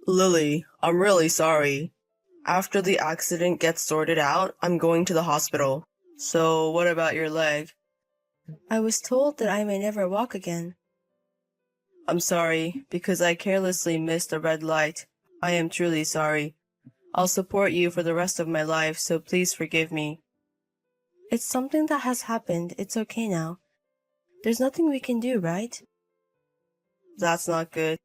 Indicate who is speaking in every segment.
Speaker 1: Lily, I'm really sorry. After the accident gets sorted out, I'm going to the hospital. So, what about your leg?
Speaker 2: I was told that I may never walk again.
Speaker 1: I'm sorry, because I carelessly missed a red light. I am truly sorry. I'll support you for the rest of my life, so please forgive me.
Speaker 2: It's something that has happened. It's okay now. There's nothing we can do, right?
Speaker 1: That's not good.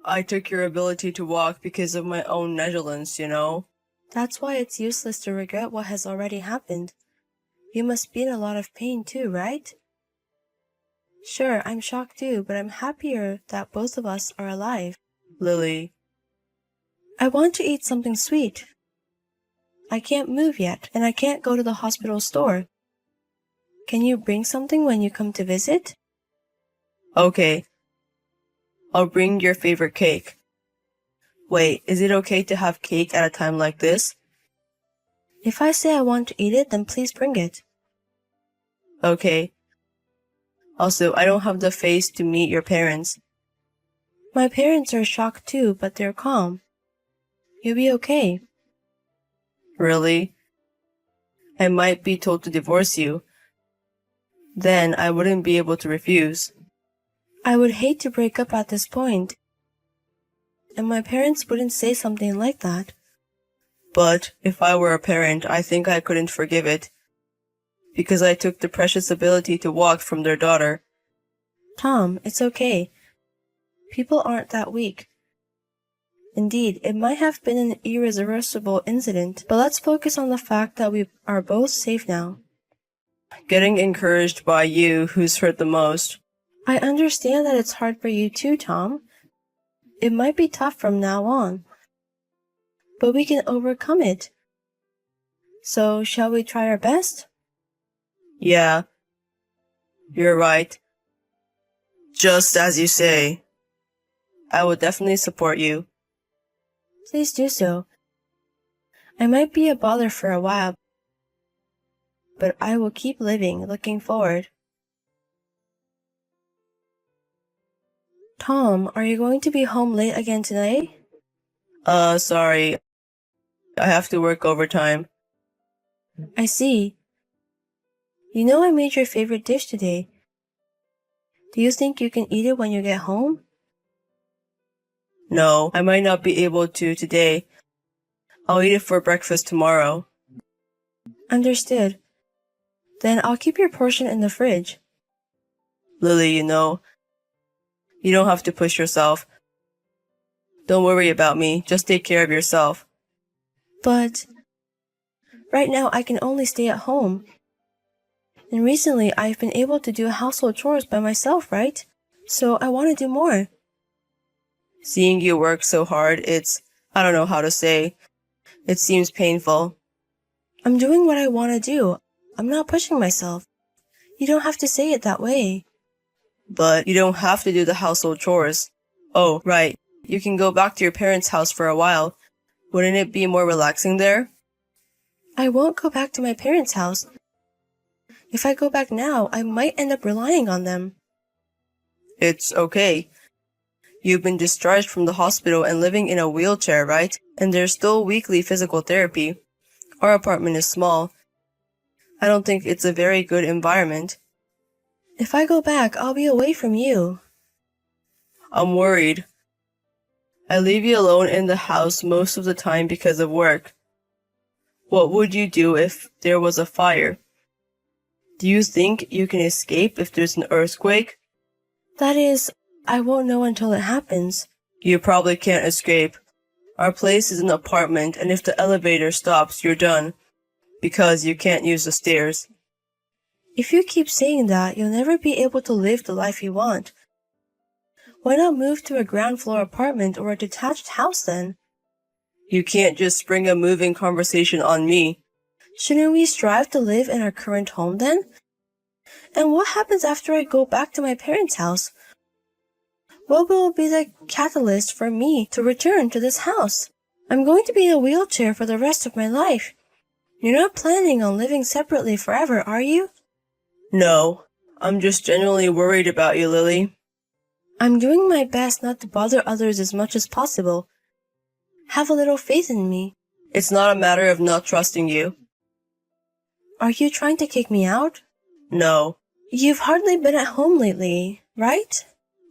Speaker 1: I took your ability to walk because of my own negligence, you know?
Speaker 2: That's why it's useless to regret what has already happened. You must be in a lot of pain too, right? Sure, I'm shocked too, but I'm happier that both of us are alive.
Speaker 1: Lily,
Speaker 2: I want to eat something sweet. I can't move yet, and I can't go to the hospital store. Can you bring something when you come to visit?
Speaker 1: okay. I'll bring your favorite cake. Wait, is it okay to have cake at a time like this?
Speaker 2: If I say I want to eat it, then please bring it.
Speaker 1: Okay. Also, I don't have the face to meet your parents.
Speaker 2: My parents are shocked too, but they're calm. You'll be okay.
Speaker 1: Really? I might be told to divorce you. Then I wouldn't be able to refuse.
Speaker 2: I would hate to break up at this point, and my parents wouldn't say something like that.
Speaker 1: But if I were a parent, I think I couldn't forgive it. Because I took the precious ability to walk from their daughter.
Speaker 2: Tom, it's okay. People aren't that weak. Indeed, it might have been an irreversible incident, but let's focus on the fact that we are both safe now.
Speaker 1: Getting encouraged by you who's hurt the most.
Speaker 2: I understand that it's hard for you too, Tom. It might be tough from now on, but we can overcome it. So, shall we try our best?
Speaker 1: Yeah, you're right. Just as you say. I will definitely support you.
Speaker 2: Please do so. I might be a bother for a while, but I will keep living, looking forward. Tom, are you going to be home late again tonight?
Speaker 1: Sorry. I have to work overtime.
Speaker 2: I see. You know I made your favorite dish today. Do you think you can eat it when you get home?
Speaker 1: No, I might not be able to today. I'll eat it for breakfast tomorrow.
Speaker 2: Understood. Then I'll keep your portion in the fridge.
Speaker 1: Lily, you don't have to push yourself. Don't worry about me. Just take care of yourself.
Speaker 2: But right now I can only stay at home. And recently I've been able to do household chores by myself, right? So I want to do more.
Speaker 1: Seeing you work so hard, I don't know how to say. It seems painful.
Speaker 2: I'm doing what I want to do. I'm not pushing myself. You don't have to say it that way.
Speaker 1: But you don't have to do the household chores. Oh, right. You can go back to your parents' house for a while. Wouldn't it be more relaxing there?
Speaker 2: I won't go back to my parents' house. If I go back now, I might end up relying on them.
Speaker 1: It's okay. You've been discharged from the hospital and living in a wheelchair, right? And there's still weekly physical therapy. Our apartment is small. I don't think it's a very good environment.
Speaker 2: If I go back, I'll be away from you.
Speaker 1: I'm worried. I leave you alone in the house most of the time because of work. What would you do if there was a fire? Do you think you can escape if there's an earthquake?
Speaker 2: That is, I won't know until it happens.
Speaker 1: You probably can't escape. Our place is an apartment, and if the elevator stops, you're done. Because you can't use the stairs.
Speaker 2: If you keep saying that, you'll never be able to live the life you want. Why not move to a ground floor apartment or a detached house then?
Speaker 1: You can't just spring a moving conversation on me.
Speaker 2: Shouldn't we strive to live in our current home then? And what happens after I go back to my parents' house? What will be the catalyst for me to return to this house? I'm going to be in a wheelchair for the rest of my life. You're not planning on living separately forever, are you?
Speaker 1: No, I'm just genuinely worried about you, Lily.
Speaker 2: I'm doing my best not to bother others as much as possible. Have a little faith in me.
Speaker 1: It's not a matter of not trusting you.
Speaker 2: Are you trying to kick me out?
Speaker 1: No.
Speaker 2: You've hardly been at home lately, right?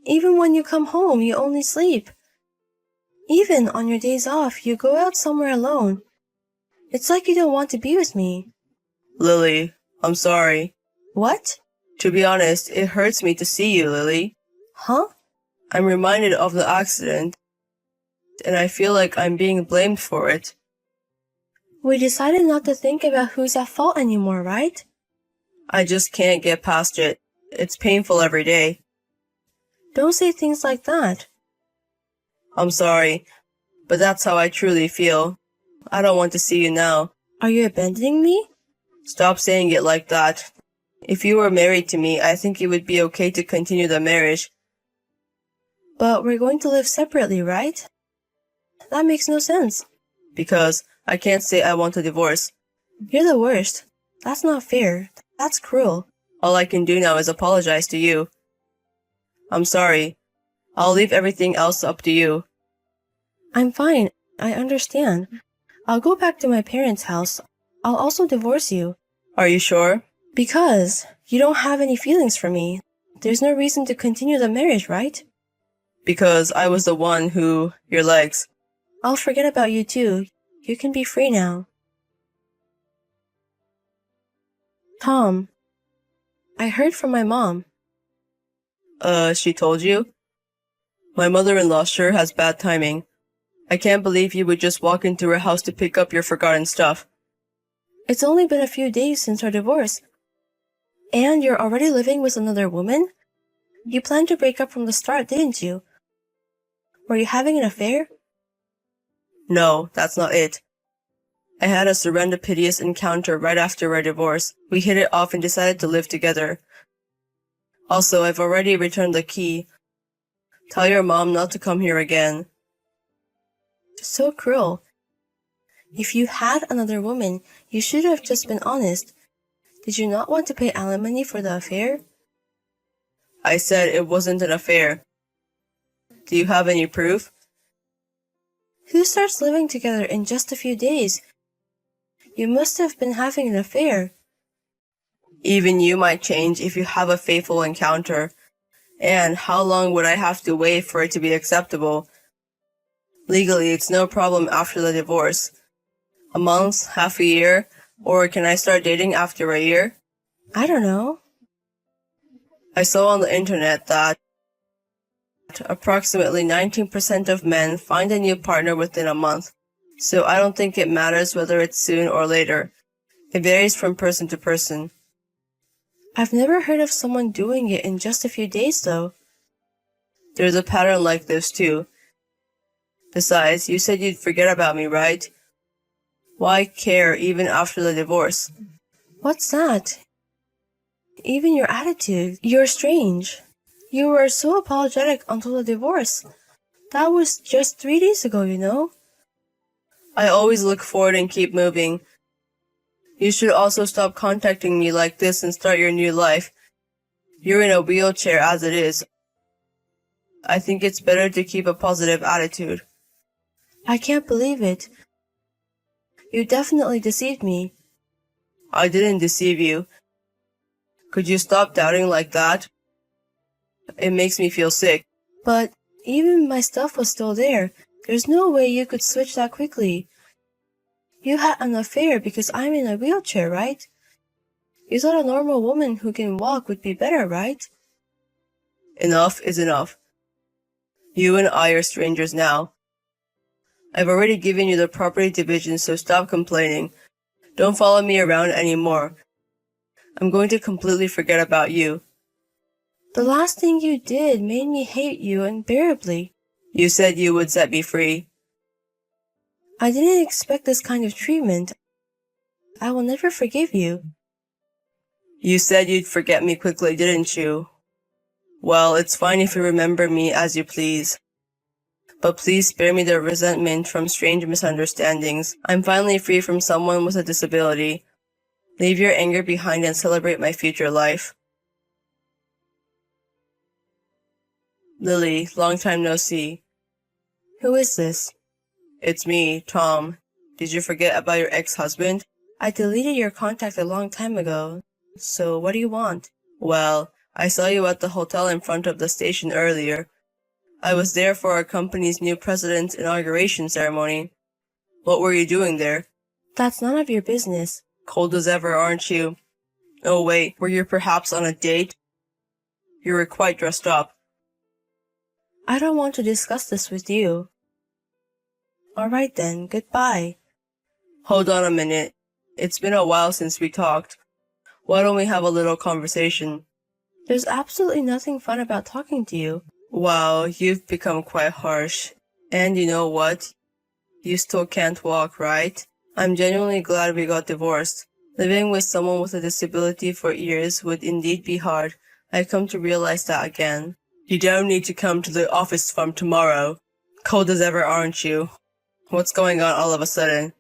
Speaker 2: Even when you come home, you only sleep. Even on your days off, you go out somewhere alone. It's like you don't want to be with me.
Speaker 1: Lily, I'm sorry.
Speaker 2: What?
Speaker 1: To be honest, it hurts me to see you, Lily.
Speaker 2: Huh?
Speaker 1: I'm reminded of the accident, and I feel like I'm being blamed for it.
Speaker 2: We decided not to think about who's at fault anymore, right?
Speaker 1: I just can't get past it. It's painful every day.
Speaker 2: Don't say things like that.
Speaker 1: I'm sorry, but that's how I truly feel. I don't want to see you now.
Speaker 2: Are you abandoning me?
Speaker 1: Stop saying it like that. If you were married to me, I think it would be okay to continue the marriage.
Speaker 2: But we're going to live separately, right? That makes no sense.
Speaker 1: Because I can't say I want a divorce.
Speaker 2: You're the worst. That's not fair. That's cruel.
Speaker 1: All I can do now is apologize to you. I'm sorry. I'll leave everything else up to you.
Speaker 2: I'm fine. I understand. I'll go back to my parents' house. I'll also divorce you.
Speaker 1: Are you sure?
Speaker 2: Because you don't have any feelings for me. There's no reason to continue the marriage, right?
Speaker 1: Because I was the one who... your legs.
Speaker 2: I'll forget about you too. You can be free now. Tom, I heard from my mom.
Speaker 1: She told you? My mother-in-law sure has bad timing. I can't believe you would just walk into her house to pick up your forgotten stuff.
Speaker 2: It's only been a few days since our divorce. And you're already living with another woman? You planned to break up from the start, didn't you? Were you having an affair?
Speaker 1: No, that's not it. I had a serendipitous encounter right after our divorce. We hit it off and decided to live together. Also, I've already returned the key. Tell your mom not to come here again.
Speaker 2: So cruel. If you had another woman, you should have just been honest. Did you not want to pay alimony for the affair?
Speaker 1: I said it wasn't an affair. Do you have any proof?
Speaker 2: Who starts living together in just a few days? You must have been having an affair.
Speaker 1: Even you might change if you have a faithful encounter. And how long would I have to wait for it to be acceptable? Legally, it's no problem after the divorce. A month, half a year, or can I start dating after a year?
Speaker 2: I don't know.
Speaker 1: I saw on the internet that approximately 19% of men find a new partner within a month. So I don't think it matters whether it's soon or later. It varies from person to person.
Speaker 2: I've never heard of someone doing it in just a few days, though.
Speaker 1: There's a pattern like this, too. Besides, you said you'd forget about me, right? Why care even after the divorce?
Speaker 2: What's that? Even your attitude. You're strange. You were so apologetic until the divorce. That was just 3 days ago, you know?
Speaker 1: I always look forward and keep moving. You should also stop contacting me like this and start your new life. You're in a wheelchair as it is. I think it's better to keep a positive attitude.
Speaker 2: I can't believe it. You definitely deceived me.
Speaker 1: I didn't deceive you. Could you stop doubting like that? It makes me feel sick.
Speaker 2: But even my stuff was still there. There's no way you could switch that quickly. You had an affair because I'm in a wheelchair, right? You thought a normal woman who can walk would be better, right?
Speaker 1: Enough is enough. You and I are strangers now. I've already given you the property division, so stop complaining. Don't follow me around anymore. I'm going to completely forget about you.
Speaker 2: The last thing you did made me hate you unbearably.
Speaker 1: You said you would set me free.
Speaker 2: I didn't expect this kind of treatment. I will never forgive you.
Speaker 1: You said you'd forget me quickly, didn't you? Well, it's fine if you remember me as you please. But please spare me the resentment from strange misunderstandings. I'm finally free from someone with a disability. Leave your anger behind and celebrate my future life. Lily, long time no see.
Speaker 2: Who is this?
Speaker 1: It's me, Tom. Did you forget about your ex-husband?
Speaker 2: I deleted your contact a long time ago. So what do you want?
Speaker 1: Well, I saw you at the hotel in front of the station earlier. I was there for our company's new president's inauguration ceremony. What were you doing there?
Speaker 2: That's none of your business.
Speaker 1: Cold as ever, aren't you? Oh wait, were you perhaps on a date? You were quite dressed up.
Speaker 2: I don't want to discuss this with you. Alright then, goodbye.
Speaker 1: Hold on a minute. It's been a while since we talked. Why don't we have a little conversation?
Speaker 2: There's absolutely nothing fun about talking to you.
Speaker 1: Wow, you've become quite harsh. And you know what? You still can't walk, right? I'm genuinely glad we got divorced. Living with someone with a disability for years would indeed be hard. I come to realize that again. You don't need to come to the office from tomorrow. Cold as ever, aren't you? What's going on all of a sudden?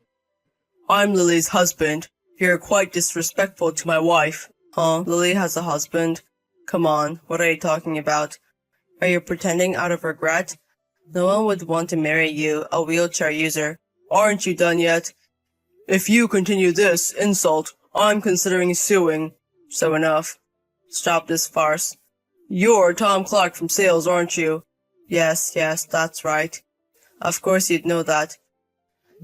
Speaker 1: I'm Lily's husband. You're quite disrespectful to my wife. Huh? Lily has a husband? Come on, what are you talking about? Are you pretending out of regret? No one would want to marry you, a wheelchair user. Aren't you done yet? If you continue this insult, I'm considering suing. So enough. Stop this farce. You're Tom Clark from sales, aren't you? Yes, that's right. Of course you'd know that.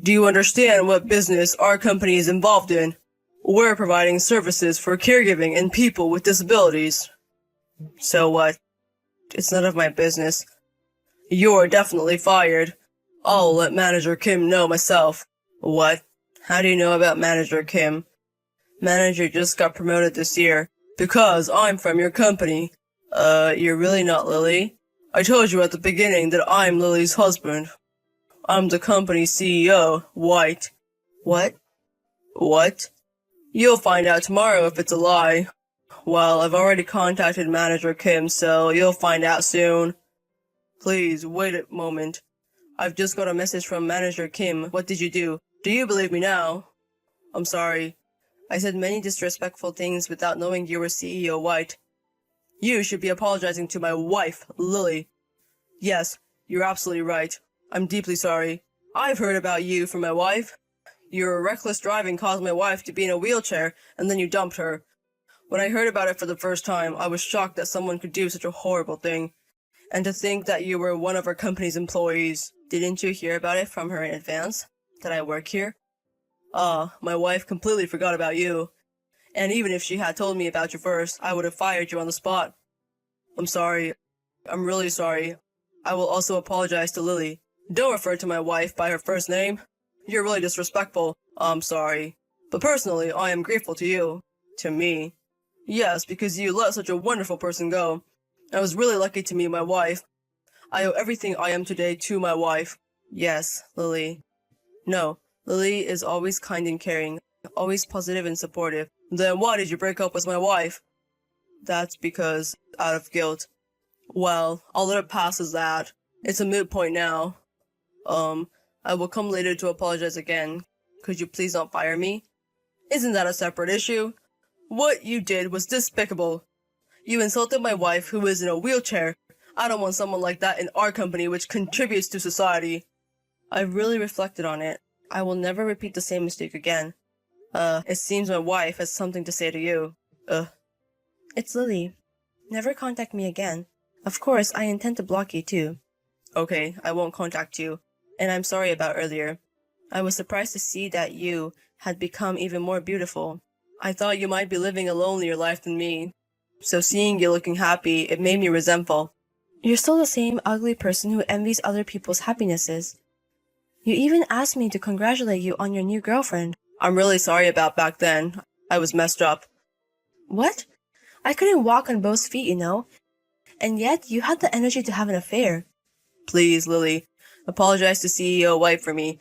Speaker 1: Do you understand what business our company is involved in? We're providing services for caregiving and people with disabilities. So what? It's none of my business. You're definitely fired. I'll let Manager Kim know myself. What? How do you know about Manager Kim? Manager just got promoted this year. Because I'm from your company. You're really not Lily? I told you at the beginning that I'm Lily's husband. I'm the company's CEO, White. What? What? You'll find out tomorrow if it's a lie. Well, I've already contacted Manager Kim, so you'll find out soon. Please, wait a moment. I've just got a message from Manager Kim. What did you do? Do you believe me now? I'm sorry. I said many disrespectful things without knowing you were CEO White. You should be apologizing to my wife, Lily. Yes, you're absolutely right. I'm deeply sorry. I've heard about you from my wife. Your reckless driving caused my wife to be in a wheelchair, and then you dumped her. When I heard about it for the first time, I was shocked that someone could do such a horrible thing. And to think that you were one of our company's employees. Didn't you hear about it from her in advance? That I work here? My wife completely forgot about you. And even if she had told me about you first, I would have fired you on the spot. I'm sorry. I'm really sorry. I will also apologize to Lily. Don't refer to my wife by her first name. You're really disrespectful. I'm sorry. But personally, I am grateful to you. To me. Yes, because you let such a wonderful person go. I was really lucky to meet my wife. I owe everything I am today to my wife. Yes, Lily. No, Lily is always kind and caring, always positive and supportive. Then why did you break up with my wife? That's because, out of guilt. Well, I'll let it pass as that. It's a moot point now. I will come later to apologize again. Could you please not fire me? Isn't that a separate issue? What you did was despicable. You insulted my wife who is in a wheelchair. I don't want someone like that in our company which contributes to society. I've really reflected on it. I will never repeat the same mistake again. It seems my wife has something to say to you.
Speaker 2: It's Lily. Never contact me again. Of course, I intend to block you too.
Speaker 1: Okay, I won't contact you. And I'm sorry about earlier. I was surprised to see that you had become even more beautiful. I thought you might be living a lonelier life than me. So seeing you looking happy, it made me resentful.
Speaker 2: You're still the same ugly person who envies other people's happinesses. You even asked me to congratulate you on your new girlfriend.
Speaker 1: I'm really sorry about back then. I was messed up.
Speaker 2: What? I couldn't walk on both feet, you know. And yet, you had the energy to have an affair.
Speaker 1: Please, Lily, apologize to CEO White for me.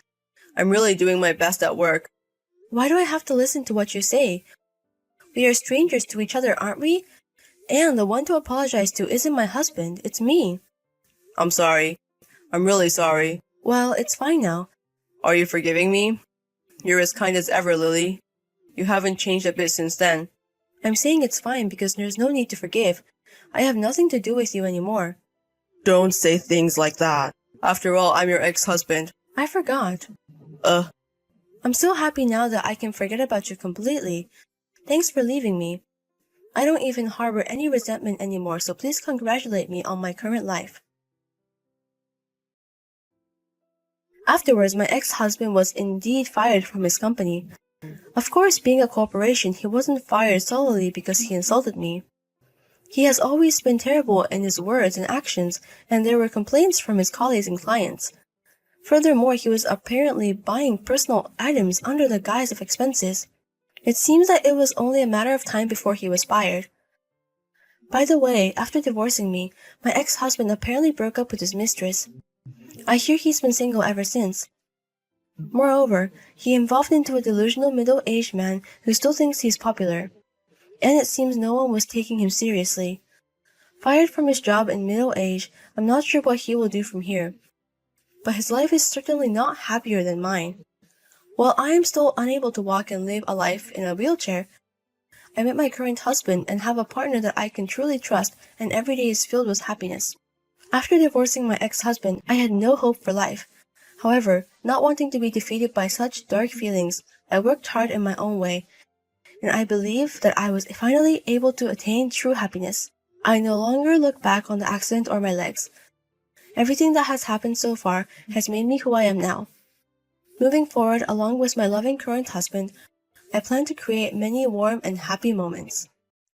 Speaker 1: I'm really doing my best at work.
Speaker 2: Why do I have to listen to what you say? We are strangers to each other, aren't we? And the one to apologize to isn't my husband, it's me.
Speaker 1: I'm sorry. I'm really sorry.
Speaker 2: Well, it's fine now.
Speaker 1: Are you forgiving me? You're as kind as ever, Lily. You haven't changed a bit since then.
Speaker 2: I'm saying it's fine because there's no need to forgive. I have nothing to do with you anymore.
Speaker 1: Don't say things like that. After all, I'm your ex-husband.
Speaker 2: I forgot.
Speaker 1: Uh,
Speaker 2: I'm so happy now that I can forget about you completely. Thanks for leaving me. I don't even harbor any resentment anymore, so please congratulate me on my current life. Afterwards, my ex-husband was indeed fired from his company. Of course, being a corporation, he wasn't fired solely because he insulted me. He has always been terrible in his words and actions, and there were complaints from his colleagues and clients. Furthermore, he was apparently buying personal items under the guise of expenses. It seems that it was only a matter of time before he was fired. By the way, after divorcing me, my ex-husband apparently broke up with his mistress. I hear he's been single ever since. Moreover, he evolved into a delusional middle-aged man who still thinks he's popular. And it seems no one was taking him seriously. Fired from his job in middle age, I'm not sure what he will do from here. But his life is certainly not happier than mine. While I am still unable to walk and live a life in a wheelchair, I met my current husband and have a partner that I can truly trust, and every day is filled with happiness. After divorcing my ex-husband, I had no hope for life. However, not wanting to be defeated by such dark feelings, I worked hard in my own way, and I believe that I was finally able to attain true happiness. I no longer look back on the accident or my legs. Everything that has happened so far has made me who I am now. Moving forward, along with my loving current husband, I plan to create many warm and happy moments.